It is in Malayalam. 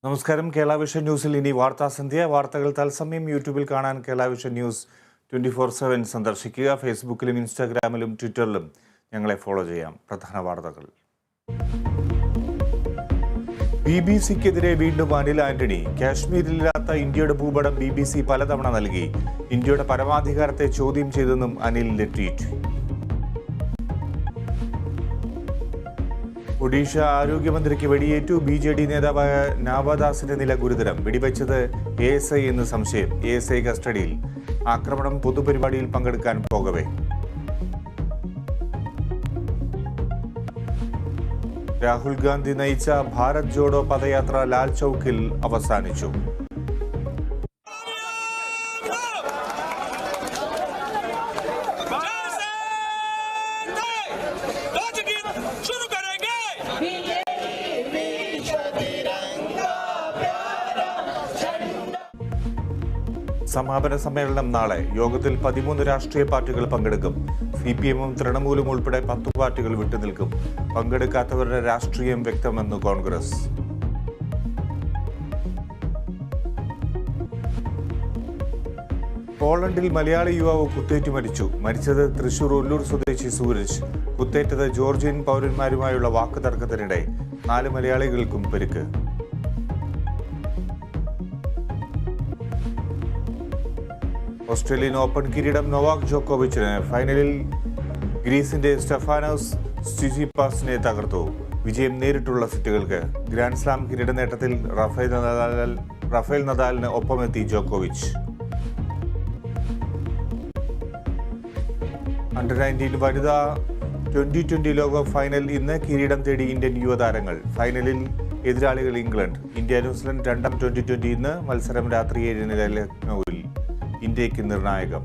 നമസ്കാരം. കേരള വിഷൻ ന്യൂസിൽ ഇനി വാർത്താ സന്ധ്യ. വാർത്തകൾ തത്സമയം യൂട്യൂബിൽ കാണാൻ കേരള വിഷൻ ന്യൂസ് 24/7 സന്ദർശിക്കുക. ഫേസ്ബുക്കിലും ഇൻസ്റ്റാഗ്രാമിലും ട്വിറ്ററിലും ഞങ്ങളെ ഫോളോ ചെയ്യാം. പ്രധാന വാർത്തകൾ. BBC-ക്കെതിരെ വീണ്ടും അനിൽ ആന്റണി. കാശ്മീരിലില്ലാത്ത ഇന്ത്യയുടെ ഭൂപടം BBC പലതവണ നൽകി. ഇന്ത്യയുടെ പരമാധികാരത്തെ ചോദ്യം ചെയ്തെന്നും അനിലിന്റെ ട്വീറ്റ്. ഒഡീഷ ആരോഗ്യമന്ത്രിക്ക് വെടിയേറ്റു. BJD നേതാവായ നാബദാസിന്റെ നില ഗുരുതരം. വെടിവെച്ചത് ASI എന്ന് സംശയം. ASI കസ്റ്റഡിയിൽ. ആക്രമണം പൊതുപരിപാടിയിൽ പങ്കെടുക്കാൻ പോകവേ. രാഹുൽ ഗാന്ധി നയിച്ച ഭാരത് ജോഡോ പദയാത്ര ലാൽ ചൌക്കിൽ അവസാനിച്ചു. സമാപന സമ്മേളനം നാളെ. യോഗത്തിൽ 13 രാഷ്ട്രീയ പാർട്ടികൾ പങ്കെടുക്കും. CPM-ഉം തൃണമൂലും ഉൾപ്പെടെ 10 പാർട്ടികൾ വിട്ടുനിൽക്കും. പങ്കെടുക്കാത്തവരുടെ രാഷ്ട്രീയം വ്യക്തമെന്ന് കോൺഗ്രസ്. പോളണ്ടിൽ മലയാളി യുവാവ് കുത്തേറ്റു മരിച്ചു. മരിച്ചത് തൃശൂർ ഒല്ലൂർ സ്വദേശി സൂരജ്. കുത്തേറ്റത് ജോർജിയൻ പൗരന്മാരുമായുള്ള വാക്കുതർക്കത്തിനിടെ. 4 മലയാളികൾക്കും പരിക്ക്. ഓസ്ട്രേലിയൻ ഓപ്പൺ കിരീടം നൊവാക് ജോക്കോവിച്ചിന്. ഫൈനലിൽ ഗ്രീസിന്റെ സ്റ്റെഫാനോസ് സിസിപാസിനെ തകർത്തു. വിജയം നേരിട്ടുള്ള സെറ്റുകൾക്ക്. ഗ്രാൻഡ് സ്ലാം കിരീട നേട്ടത്തിൽ റഫേൽ നദാലിന് ഒപ്പമെത്തി ജോക്കോവിച്ച്. അണ്ടർ-19 വനിതാ 2020 ലോകകപ്പ് ഫൈനൽ ഇന്ന്. കിരീടം തേടി ഇന്ത്യൻ യുവതാരങ്ങൾ. ഫൈനലിൽ എതിരാളികൾ ഇംഗ്ലണ്ട്. ഇന്ത്യ-ന്യൂസിലൻഡ് രണ്ടാം 2020 ഇന്ന്. മത്സരം രാത്രി 7-ന് ലക്നൌവിൽ. ഇന്ത്യയ്ക്ക് നിർണായകം.